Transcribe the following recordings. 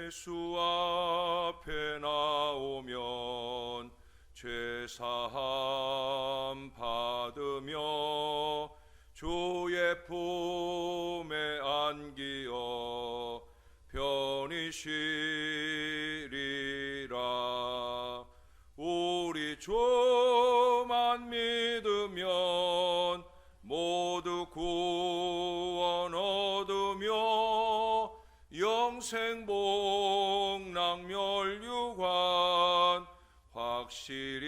예수 앞에 나오면 죄사함 받으며 주의 품에 안기어 편히 쉬리라. 우리 주만 믿으면 모두 구원 얻으며 영생 복락 멸류관 확실히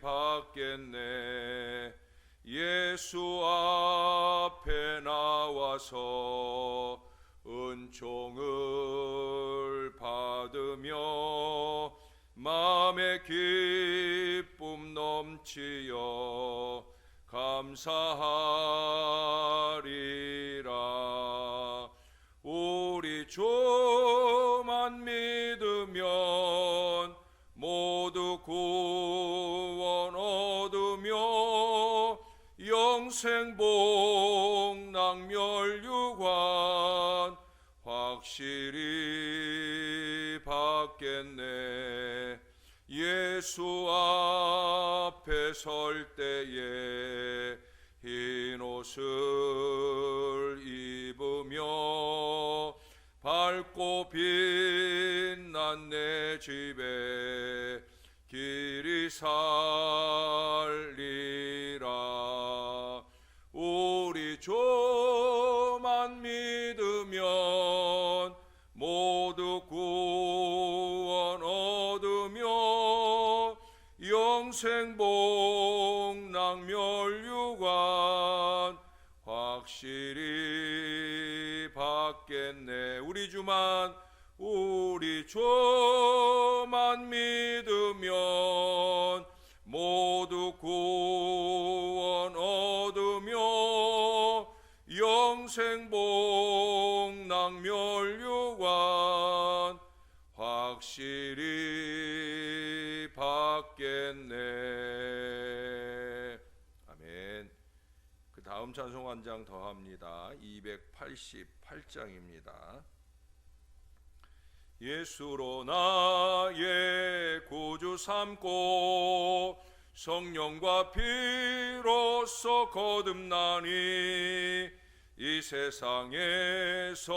받겠네. 예수 앞에 나와서 은총을 받으며 마음의 기쁨 넘치어 감사하리라. 우리 주만 믿으면 모두 구원 얻으며 영생 복락 멸류관 확실히 받겠네. 예수 앞에 설 때에 흰 옷을 입으며 밝고 빛난 내 집에 길이 살리라. 우리 주만 믿으면 모두 구원 얻으며 영생 복락 멸류관 확실히 받겠네. 우리 주만 믿으면 모두 구원 얻으며 영생 복락 멸류관 확실히 받겠네. 아멘. 그 다음 찬송 한 장 더 합니다. 288장입니다. 예수로 나의 구주 삼고 성령과 피로써 거듭나니 이 세상에서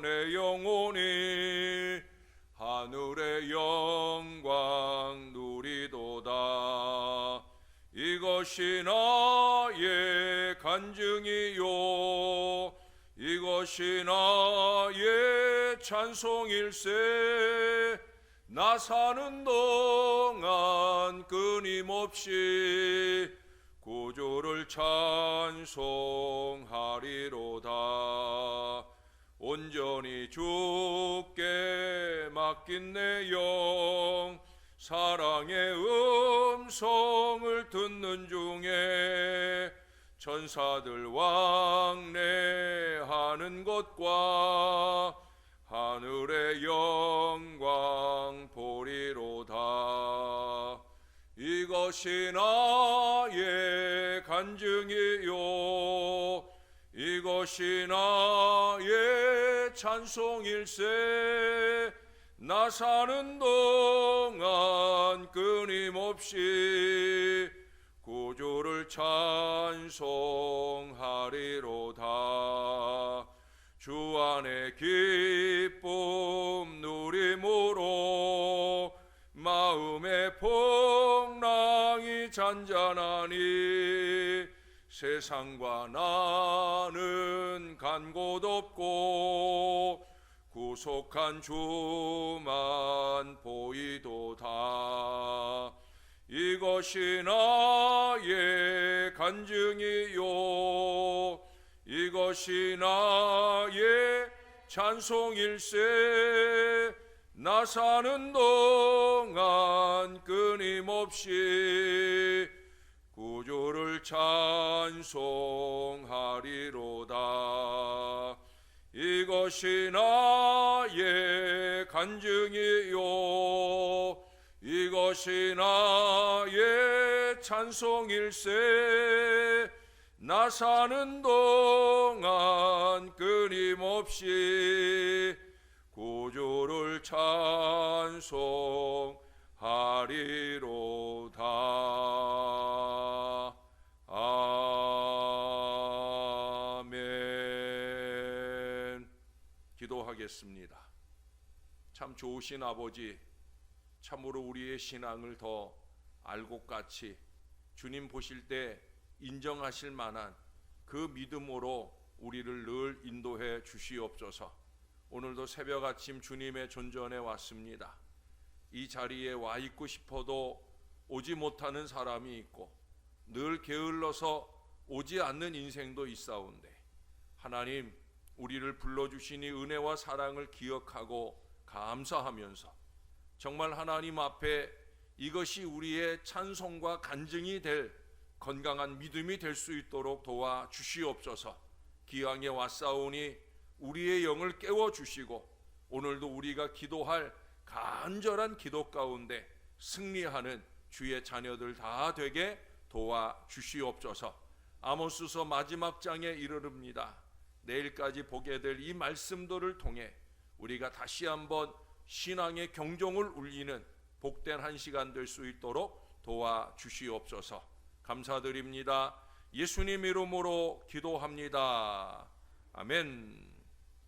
내 영혼이 하늘의 영광 누리도다. 이것이 나의 간증이요 이것이 나의 찬송일세. 나 사는 동안 끊임없이 구주를 찬송하리로다. 온전히 주께 맡긴 내 영 사랑의 음성을 듣는 중에 천사들 왕래하는 것과 하늘의 영광 보리로다. 이것이 나의 간증이요 이것이 나의 찬송일세. 나 사는 동안 끊임없이 구주를 찬송하리로다. 주 안에 기쁨 누림으로 마음의 풍랑이 잔잔하니 세상과 나는 간 곳 없고 구속한 주만 보이도다. 이것이 나의 간증이요 이것이 나의 찬송일세. 나 사는 동안 끊임없이 구주를 찬송하리로다. 이것이 나의 간증이요 이것이 나의 찬송일세. 나 사는 동안 끊임없이 주를 찬송하리로다. 아멘. 기도하겠습니다. 참 좋으신 아버지, 참으로 우리의 신앙을 더 알곡같이 주님 보실 때 인정하실 만한 그 믿음으로 우리를 늘 인도해 주시옵소서. 오늘도 새벽 아침 주님의 존전에 왔습니다. 이 자리에 와 있고 싶어도 오지 못하는 사람이 있고 늘 게을러서 오지 않는 인생도 있사온데, 하나님, 우리를 불러주시니 은혜와 사랑을 기억하고 감사하면서 정말 하나님 앞에 이것이 우리의 찬송과 간증이 될 건강한 믿음이 될 수 있도록 도와 주시옵소서. 기왕에 왔사오니 우리의 영을 깨워주시고 오늘도 우리가 기도할 간절한 기도 가운데 승리하는 주의 자녀들 다 되게 도와 주시옵소서. 아모스서 마지막 장에 이르릅니다. 내일까지 보게 될 이 말씀들을 통해 우리가 다시 한번 신앙의 경종을 울리는 복된 한 시간 될 수 있도록 도와 주시옵소서. 감사드립니다. 예수님 이름으로 기도합니다. 아멘.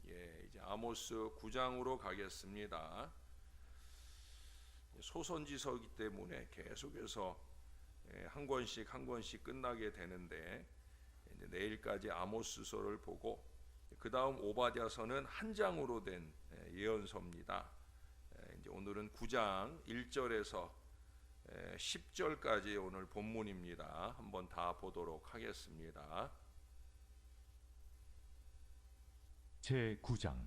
이제 아모스 9장으로 가겠습니다. 소선지서이기 때문에 계속해서 한 권씩 끝나게 되는데, 이제 내일까지 아모스서를 보고 그 다음 오바댜서는 한 장으로 된 예언서입니다. 이제 오늘은 9장 1절에서 10절까지 오늘 본문입니다. 한번 다 보도록 하겠습니다. 제 9장.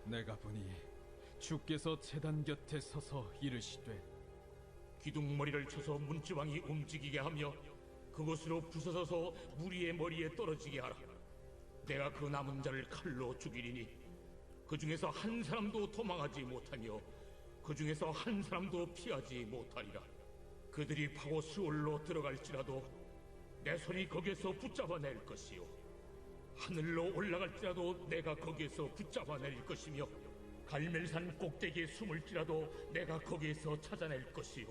내가 보니 주께서 제단 곁에 서서 이르시되, 기둥머리를 쳐서 문지방이 움직이게 하며 그것으로 부서져서 무리의 머리에 떨어지게 하라. 내가 그 남은 자를 칼로 죽이리니 그 중에서 한 사람도 도망하지 못하며 그 중에서 한 사람도 피하지 못하리라. 그들이 파고 수월로 들어갈지라도 내 손이 거기에서 붙잡아낼 것이요, 하늘로 올라갈지라도 내가 거기에서 붙잡아낼 것이며 갈멜산 꼭대기에 숨을지라도 내가 거기에서 찾아낼 것이요,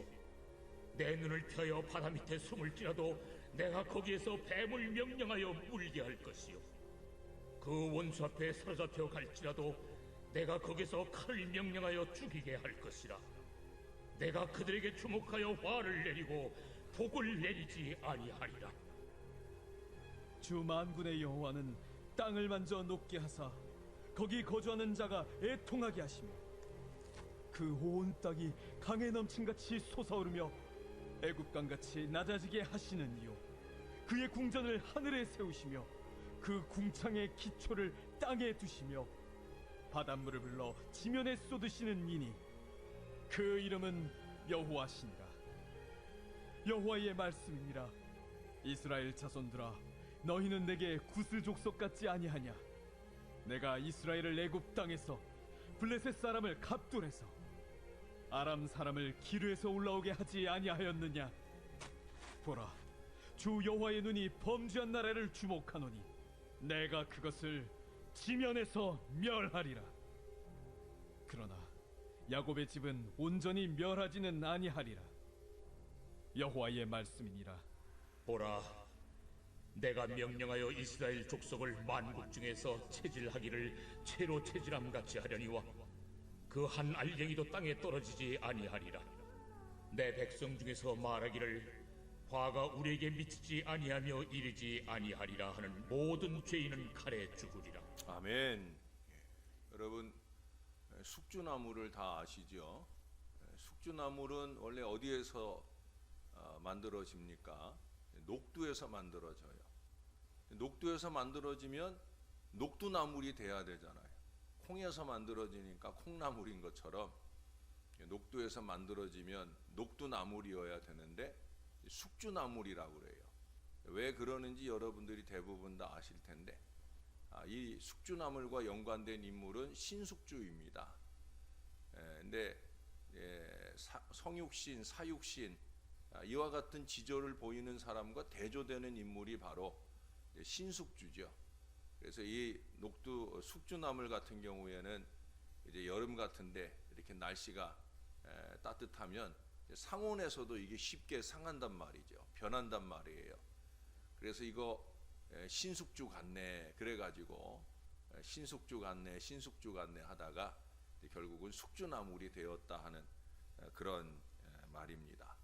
내 눈을 펴여 바다 밑에 숨을지라도 내가 거기에서 뱀을 명령하여 물게 할 것이요, 그 원수 앞에 사로잡혀 갈지라도 내가 거기서 칼을 명령하여 죽이게 할 것이라. 내가 그들에게 주목하여 화를 내리고 복을 내리지 아니하리라. 주 만군의 여호와는 땅을 만져 높게 하사 거기 거주하는 자가 애통하게 하시며 그 온 땅이 강에 넘친같이 솟아오르며 애국강같이 낮아지게 하시는 이요, 그의 궁전을 하늘에 세우시며 그 궁창의 기초를 땅에 두시며 바닷물을 불러 지면에 쏟으시는 이니 그 이름은 여호와시니라. 여호와의 말씀이니라. 이스라엘 자손들아, 너희는 내게 구스 족속 같지 아니하냐? 내가 이스라엘을 애굽 땅에서 블레셋 사람을 갑돌에서 아람 사람을 기르에서 올라오게 하지 아니하였느냐? 보라, 주 여호와의 눈이 범죄한 나라를 주목하노니 내가 그것을 지면에서 멸하리라. 그러나 야곱의 집은 온전히 멸하지는 아니하리라. 여호와의 말씀이니라. 보라, 내가 명령하여 이스라엘 족속을 만국 중에서 체질하기를 채로 체질함 같이 하려니와 그 한 알갱이도 땅에 떨어지지 아니하리라. 내 백성 중에서 말하기를 화가 우리에게 미치지 아니하며 이르지 아니하리라 하는 모든 죄인은 칼에 죽으리라. 아멘. 여러분, 숙주나물을 다 아시죠? 숙주나물은 원래 어디에서 만들어집니까? 녹두에서 만들어져요. 녹두에서 만들어지면 녹두나물이 돼야 되잖아요. 콩에서 만들어지니까 콩나물인 것처럼 녹두에서 만들어지면 녹두나물이어야 되는데 숙주나물이라고 그래요. 왜 그러는지 여러분들이 대부분 다 아실 텐데, 이 숙주나물과 연관된 인물은 신숙주입니다. 근데 성육신, 사육신, 이와 같은 지조를 보이는 사람과 대조되는 인물이 바로 신숙주죠. 그래서 이 녹두 숙주나물 같은 경우에는 이제 여름 같은데 이렇게 날씨가 따뜻하면 상온에서도 이게 쉽게 상한단 말이죠. 변한단 말이에요. 그래서 이거 신숙주 같네 그래가지고 신숙주 같네 하다가 결국은 숙주나물이 되었다 하는 그런 말입니다.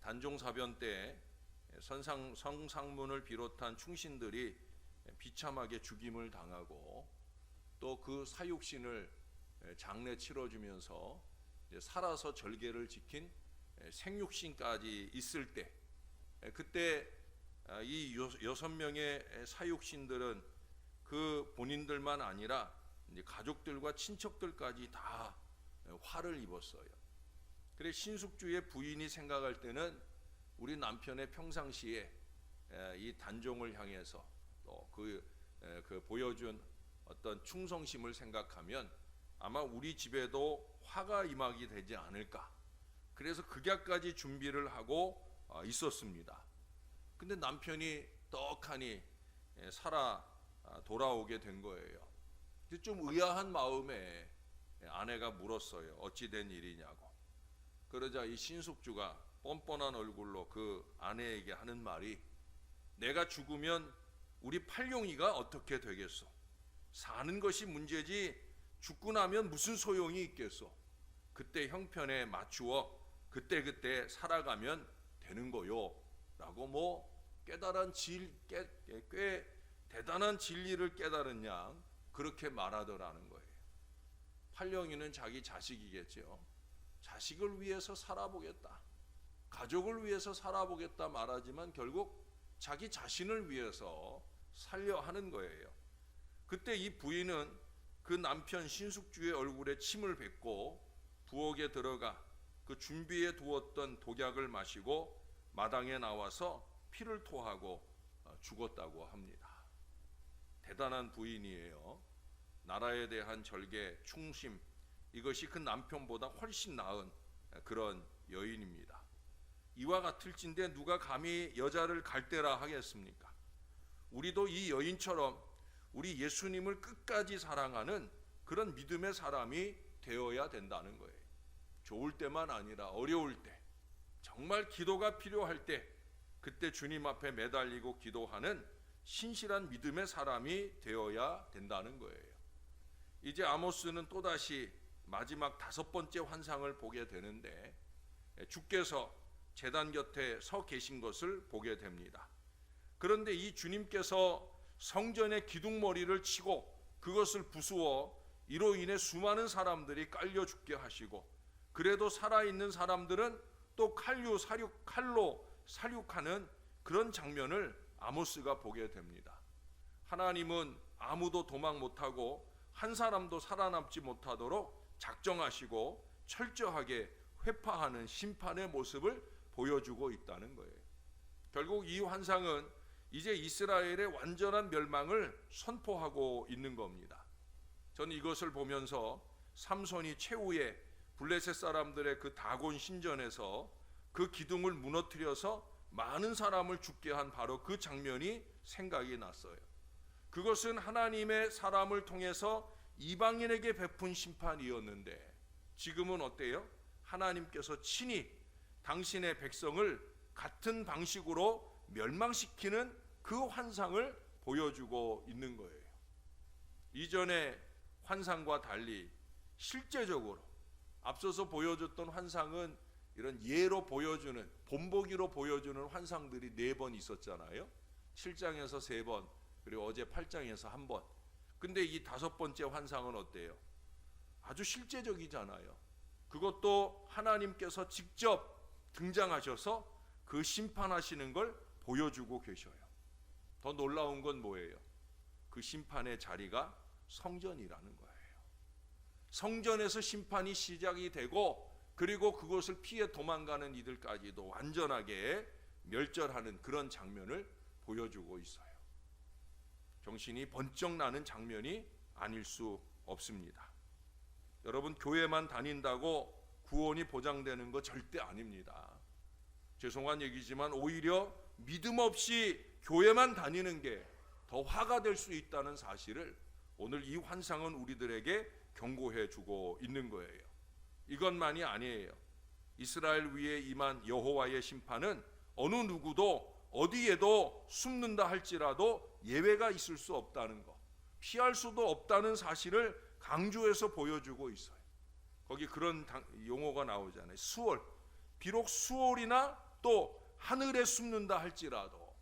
단종사변 때 성상문을 비롯한 충신들이 비참하게 죽임을 당하고 또 그 사육신을 장례 치러주면서 살아서 절개를 지킨 생육신까지 있을 때, 그때 이 6명의 사육신들은 그 본인들만 아니라 이제 가족들과 친척들까지 다 화를 입었어요. 그래 신숙주의 부인이 생각할 때는 우리 남편의 평상시에 이 단종을 향해서 또 그 보여준 어떤 충성심을 생각하면 아마 우리 집에도 화가 임하게 되지 않을까. 그래서 극약까지 준비를 하고 있었습니다. 근데 남편이 떡하니 살아 돌아오게 된 거예요. 좀 의아한 마음에 아내가 물었어요. 어찌 된 일이냐고. 그러자 이 신숙주가 뻔뻔한 얼굴로 그 아내에게 하는 말이, 내가 죽으면 우리 팔룡이가 어떻게 되겠소? 사는 것이 문제지 죽고 나면 무슨 소용이 있겠소? 그때 형편에 맞추어 그때 살아가면 되는 거요 라고 꽤 대단한 진리를 깨달은 양 그렇게 말하더라는 거예요. 팔룡이는 자기 자식이겠죠. 자식을 위해서 살아보겠다, 가족을 위해서 살아보겠다 말하지만 결국 자기 자신을 위해서 살려 하는 거예요. 그때 이 부인은 그 남편 신숙주의 얼굴에 침을 뱉고 부엌에 들어가 그 준비해 두었던 독약을 마시고 마당에 나와서 피를 토하고 죽었다고 합니다. 대단한 부인이에요. 나라에 대한 절개, 충심, 이것이 그 남편보다 훨씬 나은 그런 여인입니다. 이와 같을진데 누가 감히 여자를 갈대라 하겠습니까? 우리도 이 여인처럼 우리 예수님을 끝까지 사랑하는 그런 믿음의 사람이 되어야 된다는 거예요. 좋을 때만 아니라 어려울 때, 정말 기도가 필요할 때, 그때 주님 앞에 매달리고 기도하는 신실한 믿음의 사람이 되어야 된다는 거예요. 이제 아모스는 또다시 마지막 5번째 환상을 보게 되는데, 주께서 제단 곁에 서 계신 것을 보게 됩니다. 그런데 이 주님께서 성전의 기둥머리를 치고 그것을 부수어 이로 인해 수많은 사람들이 깔려 죽게 하시고, 그래도 살아있는 사람들은 또 칼로 살육하는 그런 장면을 아모스가 보게 됩니다. 하나님은 아무도 도망 못하고 한 사람도 살아남지 못하도록 작정하시고 철저하게 회파하는 심판의 모습을 보여주고 있다는 거예요. 결국 이 환상은 이제 이스라엘의 완전한 멸망을 선포하고 있는 겁니다. 저는 이것을 보면서 삼손이 최후에 블레셋 사람들의 그 다곤 신전에서 그 기둥을 무너뜨려서 많은 사람을 죽게 한 바로 그 장면이 생각이 났어요. 그것은 하나님의 사람을 통해서 이방인에게 베푼 심판이었는데 지금은 어때요? 하나님께서 친히 당신의 백성을 같은 방식으로 멸망시키는 그 환상을 보여주고 있는 거예요. 이전의 환상과 달리 실제적으로 앞서서 보여줬던 환상은 이런 예로 보여주는, 본보기로 보여주는 환상들이 4번 있었잖아요. 7장에서 3번, 그리고 어제 8장에서 1번. 근데 이 5번째 환상은 어때요? 아주 실제적이잖아요. 그것도 하나님께서 직접 등장하셔서 그 심판하시는 걸 보여주고 계셔요. 더 놀라운 건 뭐예요? 그 심판의 자리가 성전이라는 거예요. 성전에서 심판이 시작이 되고, 그리고 그것을 피해 도망가는 이들까지도 완전하게 멸절하는 그런 장면을 보여주고 있어요. 정신이 번쩍 나는 장면이 아닐 수 없습니다. 여러분, 교회만 다닌다고 구원이 보장되는 거 절대 아닙니다. 죄송한 얘기지만 오히려 믿음 없이 교회만 다니는 게 더 화가 될 수 있다는 사실을 오늘 이 환상은 우리들에게 경고해 주고 있는 거예요. 이것만이 아니에요. 이스라엘 위에 임한 여호와의 심판은 어느 누구도 어디에도 숨는다 할지라도 예외가 있을 수 없다는 것, 피할 수도 없다는 사실을 강조해서 보여주고 있어요. 거기 그런 용어가 나오잖아요. 수월. 비록 수월이나 또 하늘에 숨는다 할지라도,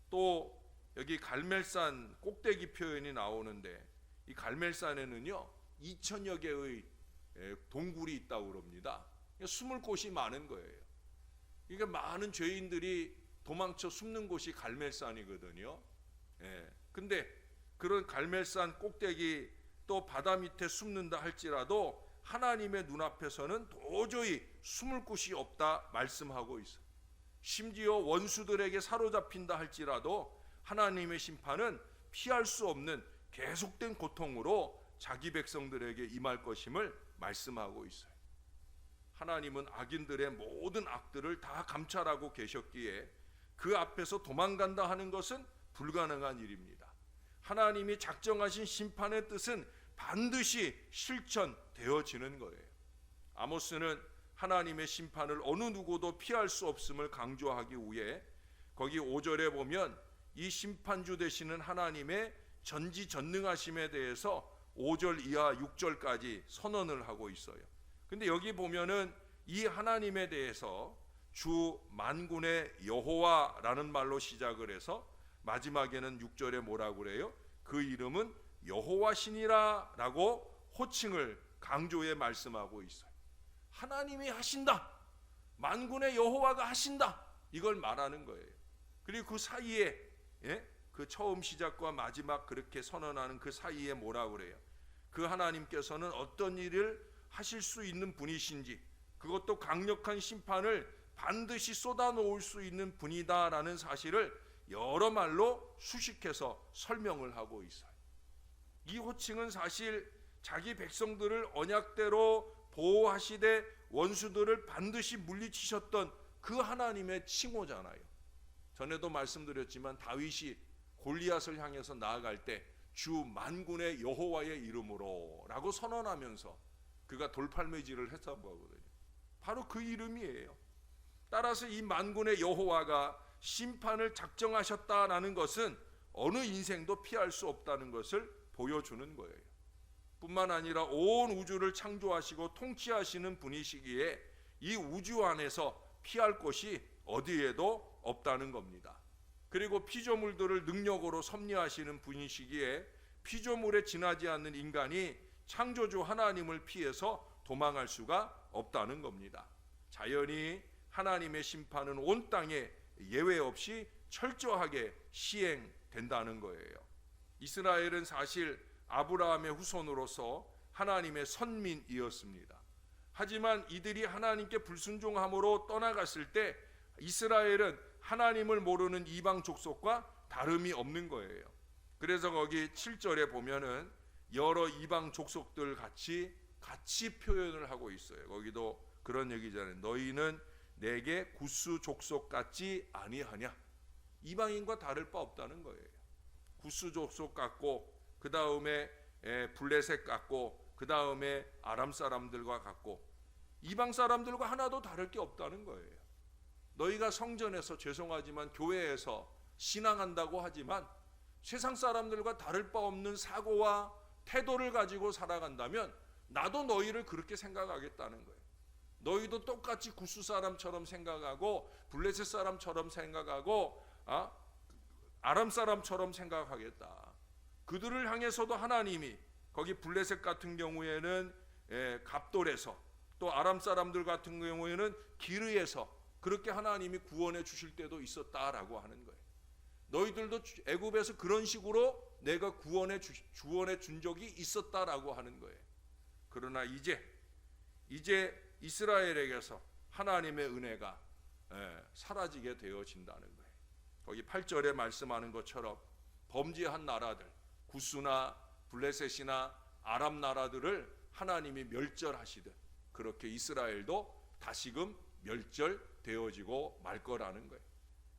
또 여기 갈멜산 꼭대기 표현이 나오는데 이 갈멜산에는요 2,000여 개의 동굴이 있다고 그럽니다. 숨을 곳이 많은 거예요. 그러니까 많은 죄인들이 도망쳐 숨는 곳이 갈멜산이거든요. 근데 그런 갈멜산 꼭대기 또 바다 밑에 숨는다 할지라도 하나님의 눈앞에서는 도저히 숨을 곳이 없다 말씀하고 있어요. 심지어 원수들에게 사로잡힌다 할지라도 하나님의 심판은 피할 수 없는 계속된 고통으로 자기 백성들에게 임할 것임을 말씀하고 있어요. 하나님은 악인들의 모든 악들을 다 감찰하고 계셨기에 그 앞에서 도망간다 하는 것은 불가능한 일입니다. 하나님이 작정하신 심판의 뜻은 반드시 실천되어지는 거예요. 아모스는 하나님의 심판을 어느 누구도 피할 수 없음을 강조하기 위해 거기 5절에 보면 이 심판주 되시는 하나님의 전지전능하심에 대해서 5절 이하 6절까지 선언을 하고 있어요. 근데 여기 보면은 이 하나님에 대해서 주 만군의 여호와라는 말로 시작을 해서 마지막에는 6절에 뭐라고 그래요? 그 이름은 여호와시니라 라고 호칭을 강조해 말씀하고 있어요. 하나님이 하신다, 만군의 여호와가 하신다, 이걸 말하는 거예요. 그리고 그 사이에 그 처음 시작과 마지막 그렇게 선언하는 그 사이에 뭐라고 그래요? 그 하나님께서는 어떤 일을 하실 수 있는 분이신지, 그것도 강력한 심판을 반드시 쏟아놓을 수 있는 분이다라는 사실을 여러 말로 수식해서 설명을 하고 있어요. 이 호칭은 사실 자기 백성들을 언약대로 보호하시되 원수들을 반드시 물리치셨던 그 하나님의 칭호잖아요. 전에도 말씀드렸지만 다윗이 골리앗을 향해서 나아갈 때 주 만군의 여호와의 이름으로 라고 선언하면서 그가 돌팔매질을 했다고 하거든요. 바로 그 이름이에요. 따라서 이 만군의 여호와가 심판을 작정하셨다라는 것은 어느 인생도 피할 수 없다는 것을 보여주는 거예요. 뿐만 아니라 온 우주를 창조하시고 통치하시는 분이시기에 이 우주 안에서 피할 곳이 어디에도 없다는 겁니다. 그리고 피조물들을 능력으로 섭리하시는 분이시기에 피조물에 지나지 않는 인간이 창조주 하나님을 피해서 도망할 수가 없다는 겁니다. 자연히 하나님의 심판은 온 땅에 예외 없이 철저하게 시행된다는 거예요. 이스라엘은 사실 아브라함의 후손으로서 하나님의 선민이었습니다. 하지만 이들이 하나님께 불순종함으로 떠나갔을 때 이스라엘은 하나님을 모르는 이방 족속과 다름이 없는 거예요. 그래서 거기 7절에 보면은 여러 이방 족속들 같이 표현을 하고 있어요. 거기도 그런 얘기잖아요. 너희는 내게 구스 족속 같지 아니하냐. 이방인과 다를 바 없다는 거예요. 구스 족속 같고 그 다음에 블레셋 같고 그 다음에 아람 사람들과 같고 이방 사람들과 하나도 다를 게 없다는 거예요. 너희가 성전에서 죄송하지만 교회에서 신앙한다고 하지만 세상 사람들과 다를 바 없는 사고와 태도를 가지고 살아간다면 나도 너희를 그렇게 생각하겠다는 거예요. 너희도 똑같이 구스 사람처럼 생각하고 블레셋 사람처럼 생각하고 아람 사람처럼 생각하겠다. 그들을 향해서도 하나님이 거기 블레셋 같은 경우에는 갑돌에서 또 아람 사람들 같은 경우에는 기르에서 그렇게 하나님이 구원해 주실 때도 있었다라고 하는 거예요. 너희들도 애굽에서 그런 식으로 내가 구원해 준 적이 있었다라고 하는 거예요. 그러나 이제 이스라엘에게서 하나님의 은혜가 사라지게 되어진다는 거예요. 거기 8절에 말씀하는 것처럼 범죄한 나라들, 구스나 블레셋이나 아람 나라들을 하나님이 멸절하시듯 그렇게 이스라엘도 다시금 멸절되어지고 말 거라는 거예요.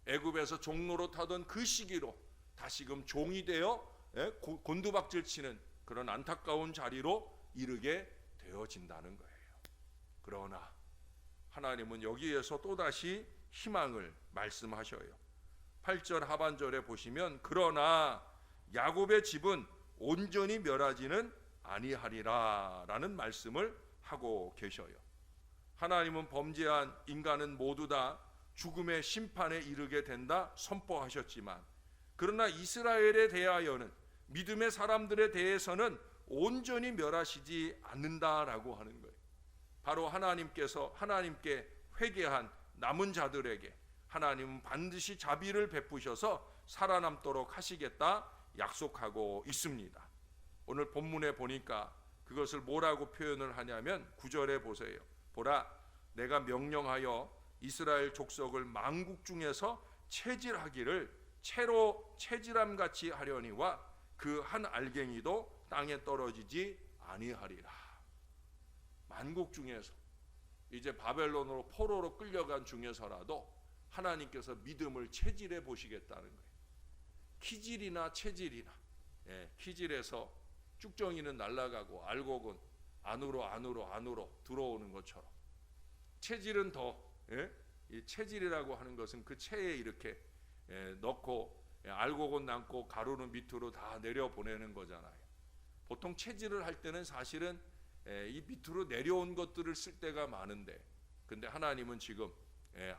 애굽에서 종로로 타던 그 시기로 다시금 종이 되어 곤두박질 치는 그런 안타까운 자리로 이르게 되어진다는 거예요. 그러나 하나님은 여기에서 또다시 희망을 말씀하셔요. 8절 하반절에 보시면 그러나 야곱의 집은 온전히 멸하지는 아니하리라 라는 말씀을 하고 계셔요. 하나님은 범죄한 인간은 모두 다 죽음의 심판에 이르게 된다 선포하셨지만, 그러나 이스라엘에 대하여는, 믿음의 사람들에 대해서는 온전히 멸하시지 않는다라고 하는 거예요. 바로 하나님께 회개한 남은 자들에게 하나님은 반드시 자비를 베푸셔서 살아남도록 하시겠다 약속하고 있습니다. 오늘 본문에 보니까 그것을 뭐라고 표현을 하냐면 9절에 보세요. 보라, 내가 명령하여 이스라엘 족속을 만국 중에서 체질하기를 채로 체질함같이 하려니와 그 한 알갱이도 땅에 떨어지지 아니하리라. 만국 중에서, 이제 바벨론으로 포로로 끌려간 중에서라도 하나님께서 믿음을 체질해 보시겠다는 거예요. 키질이나 체질이나, 키질에서 쭉정이는 날아가고 알곡은 안으로 들어오는 것처럼, 체질은 이 체질이라고 하는 것은 그 체에 이렇게 넣고 알곡은 남고 가루는 밑으로 다 내려보내는 거잖아요. 보통 체질을 할 때는 사실은 이 밑으로 내려온 것들을 쓸 때가 많은데, 근데 하나님은 지금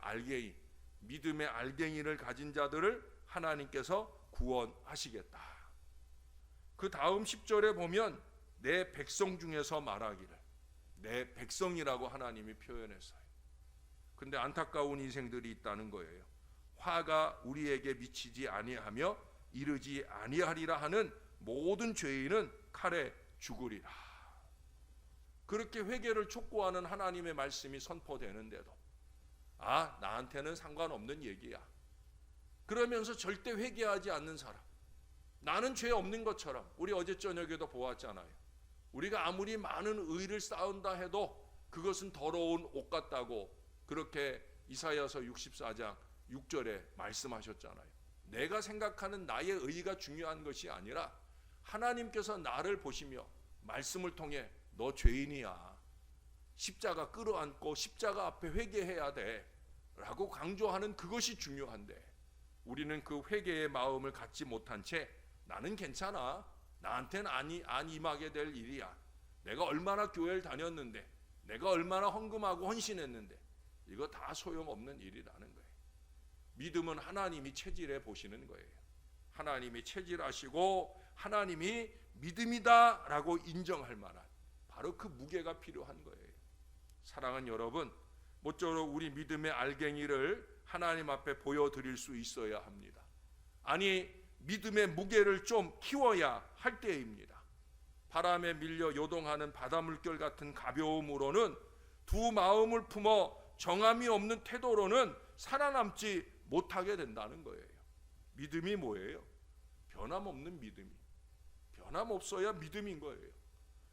알갱이, 믿음의 알갱이를 가진 자들을 하나님께서 구원하시겠다. 그 다음 10절에 보면 내 백성 중에서 말하기를, 내 백성이라고 하나님이 표현했어요. 근데 안타까운 인생들이 있다는 거예요. 화가 우리에게 미치지 아니하며 이르지 아니하리라 하는 모든 죄인은 칼에 죽으리라. 그렇게 회개를 촉구하는 하나님의 말씀이 선포되는데도 나한테는 상관없는 얘기야, 그러면서 절대 회개하지 않는 사람, 나는 죄 없는 것처럼, 우리 어제 저녁에도 보았잖아요. 우리가 아무리 많은 의를 쌓은다 해도 그것은 더러운 옷 같다고 그렇게 이사야서 64장 6절에 말씀하셨잖아요. 내가 생각하는 나의 의가 중요한 것이 아니라 하나님께서 나를 보시며 말씀을 통해 너 죄인이야, 십자가 끌어안고 십자가 앞에 회개해야 돼 라고 강조하는 그것이 중요한데, 우리는 그 회개의 마음을 갖지 못한 채 나는 괜찮아, 나한테는 안 임하게 될 일이야, 내가 얼마나 교회를 다녔는데, 내가 얼마나 헌금하고 헌신했는데, 이거 다 소용없는 일이라는 거예요. 믿음은 하나님이 체질해 보시는 거예요. 하나님이 체질하시고 하나님이 믿음이다 라고 인정할 만한 바로 그 무게가 필요한 거예요. 사랑하는 여러분, 모쪼록 우리 믿음의 알갱이를 하나님 앞에 보여드릴 수 있어야 합니다. 아니, 믿음의 무게를 좀 키워야 할 때입니다. 바람에 밀려 요동하는 바다 물결 같은 가벼움으로는, 두 마음을 품어 정함이 없는 태도로는 살아남지 못하게 된다는 거예요. 믿음이 뭐예요? 변함없는 믿음이. 변함없어야 믿음인 거예요.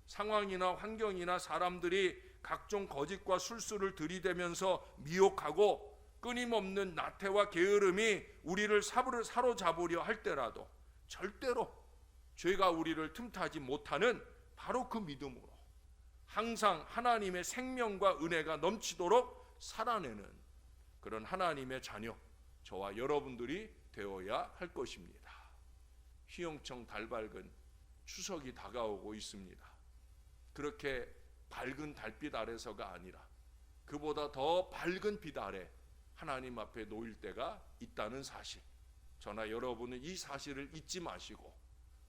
상황이나 환경이나 사람들이 각종 거짓과 술수를 들이대면서 미혹하고 끊임없는 나태와 게으름이 우리를 사로잡으려 할 때라도 절대로 죄가 우리를 틈타지 못하는 바로 그 믿음으로 항상 하나님의 생명과 은혜가 넘치도록 살아내는 그런 하나님의 자녀, 저와 여러분들이 되어야 할 것입니다. 휘영청 달밝은 추석이 다가오고 있습니다. 그렇게 밝은 달빛 아래서가 아니라 그보다 더 밝은 빛 아래 하나님 앞에 놓일 때가 있다는 사실, 저나 여러분은 이 사실을 잊지 마시고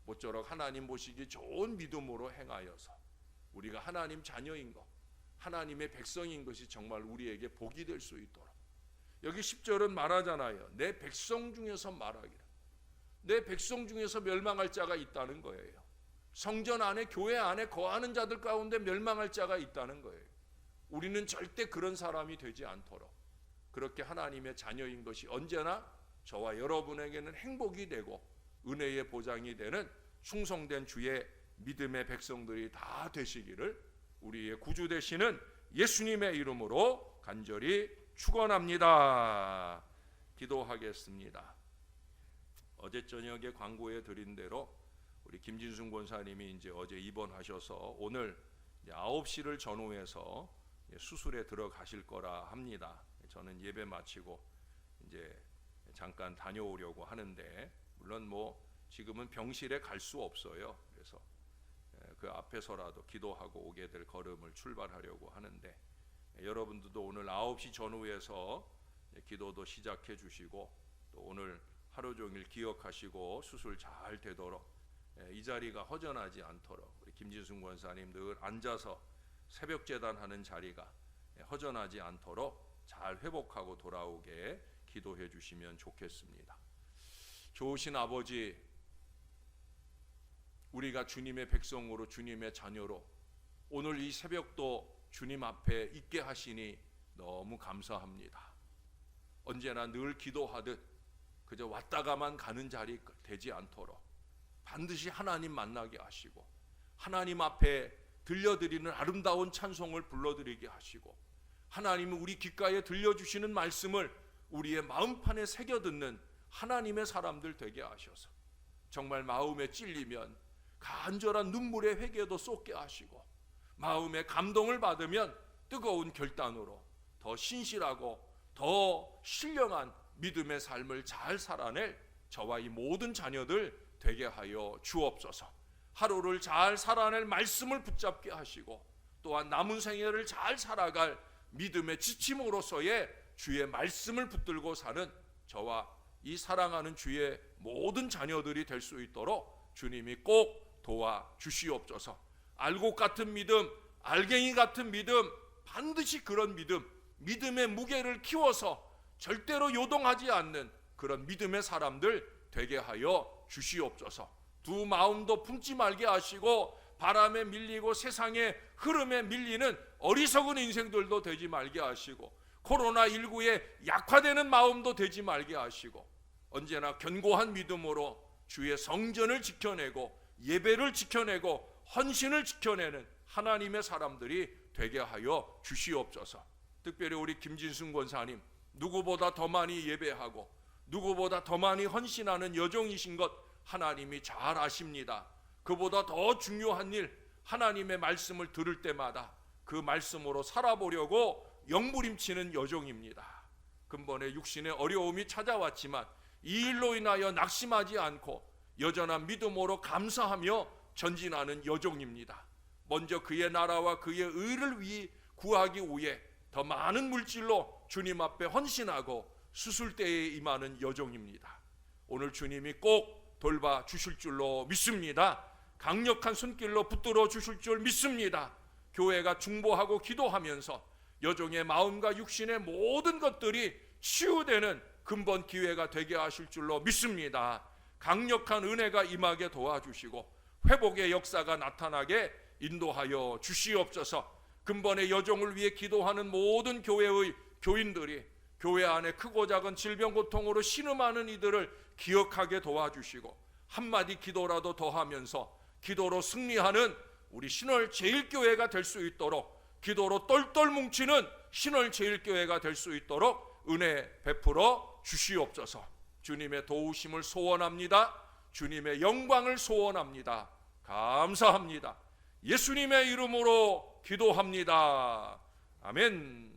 모쪼록 하나님 보시기 좋은 믿음으로 행하여서 우리가 하나님 자녀인 것, 하나님의 백성인 것이 정말 우리에게 복이 될 수 있도록. 여기 10절은 말하잖아요. 내 백성 중에서 말하기를. 내 백성 중에서 멸망할 자가 있다는 거예요. 성전 안에, 교회 안에 거하는 자들 가운데 멸망할 자가 있다는 거예요. 우리는 절대 그런 사람이 되지 않도록 그렇게 하나님의 자녀인 것이 언제나 저와 여러분에게는 행복이 되고 은혜의 보장이 되는 충성된 주의 믿음의 백성들이 다 되시기를 우리의 구주 되시는 예수님의 이름으로 간절히 축원합니다. 기도하겠습니다. 어제 저녁에 광고에 드린 대로 우리 김진순 권사님이 이제 어제 입원하셔서 오늘 9시를 전후해서 수술에 들어가실 거라 합니다. 저는 예배 마치고 이제 잠깐 다녀오려고 하는데, 물론 뭐 지금은 병실에 갈 수 없어요. 그래서 그 앞에서라도 기도하고 오게 될 걸음을 출발하려고 하는데, 여러분들도 오늘 9시 전후에서 기도도 시작해 주시고, 또 오늘 하루 종일 기억하시고 수술 잘 되도록, 이 자리가 허전하지 않도록 우리 김진순 권사님 늘 앉아서 새벽 제단하는 자리가 허전하지 않도록 잘 회복하고 돌아오게 기도해 주시면 좋겠습니다. 좋으신 아버지, 우리가 주님의 백성으로 주님의 자녀로 오늘 이 새벽도 주님 앞에 있게 하시니 너무 감사합니다. 언제나 늘 기도하듯 그저 왔다가만 가는 자리 되지 않도록 반드시 하나님 만나게 하시고, 하나님 앞에 들려드리는 아름다운 찬송을 불러드리게 하시고, 하나님은 우리 귓가에 들려주시는 말씀을 우리의 마음판에 새겨듣는 하나님의 사람들 되게 하셔서 정말 마음에 찔리면 간절한 눈물의 회개도 쏟게 하시고, 마음에 감동을 받으면 뜨거운 결단으로 더 신실하고 더 신령한 믿음의 삶을 잘 살아낼 저와 이 모든 자녀들 되게 하여 주옵소서. 하루를 잘 살아낼 말씀을 붙잡게 하시고, 또한 남은 생애를 잘 살아갈 믿음의 지침으로서의 주의 말씀을 붙들고 사는 저와 이 사랑하는 주의 모든 자녀들이 될 수 있도록 주님이 꼭 도와주시옵소서. 알곡 같은 믿음, 알갱이 같은 믿음, 반드시 그런 믿음, 믿음의 무게를 키워서 절대로 요동하지 않는 그런 믿음의 사람들 되게 하여 주시옵소서. 두 마음도 품지 말게 하시고, 바람에 밀리고 세상의 흐름에 밀리는 어리석은 인생들도 되지 말게 하시고, 코로나19에 약화되는 마음도 되지 말게 하시고, 언제나 견고한 믿음으로 주의 성전을 지켜내고 예배를 지켜내고 헌신을 지켜내는 하나님의 사람들이 되게 하여 주시옵소서. 특별히 우리 김진순 권사님, 누구보다 더 많이 예배하고 누구보다 더 많이 헌신하는 여종이신 것 하나님이 잘 아십니다. 그보다 더 중요한 일, 하나님의 말씀을 들을 때마다 그 말씀으로 살아보려고 영부림치는 여종입니다. 근본에 육신의 어려움이 찾아왔지만 이 일로 인하여 낙심하지 않고 여전한 믿음으로 감사하며 전진하는 여종입니다. 먼저 그의 나라와 그의 의를 구하기 위해 더 많은 물질로 주님 앞에 헌신하고 수술대에 임하는 여종입니다. 오늘 주님이 꼭 돌봐 주실 줄로 믿습니다. 강력한 손길로 붙들어 주실 줄 믿습니다. 교회가 중보하고 기도하면서 여종의 마음과 육신의 모든 것들이 치유되는 근본 기회가 되게 하실 줄로 믿습니다. 강력한 은혜가 임하게 도와주시고 회복의 역사가 나타나게 인도하여 주시옵소서. 근본의 여종을 위해 기도하는 모든 교회의 교인들이 교회 안에 크고 작은 질병 고통으로 신음하는 이들을 기억하게 도와주시고, 한마디 기도라도 더 하면서 기도로 승리하는 우리 신월 제일교회가 될 수 있도록, 기도로 똘똘 뭉치는 신월 제일교회가 될 수 있도록 은혜 베풀어 주시옵소서. 주님의 도우심을 소원합니다. 주님의 영광을 소원합니다. 감사합니다. 예수님의 이름으로 기도합니다. 아멘.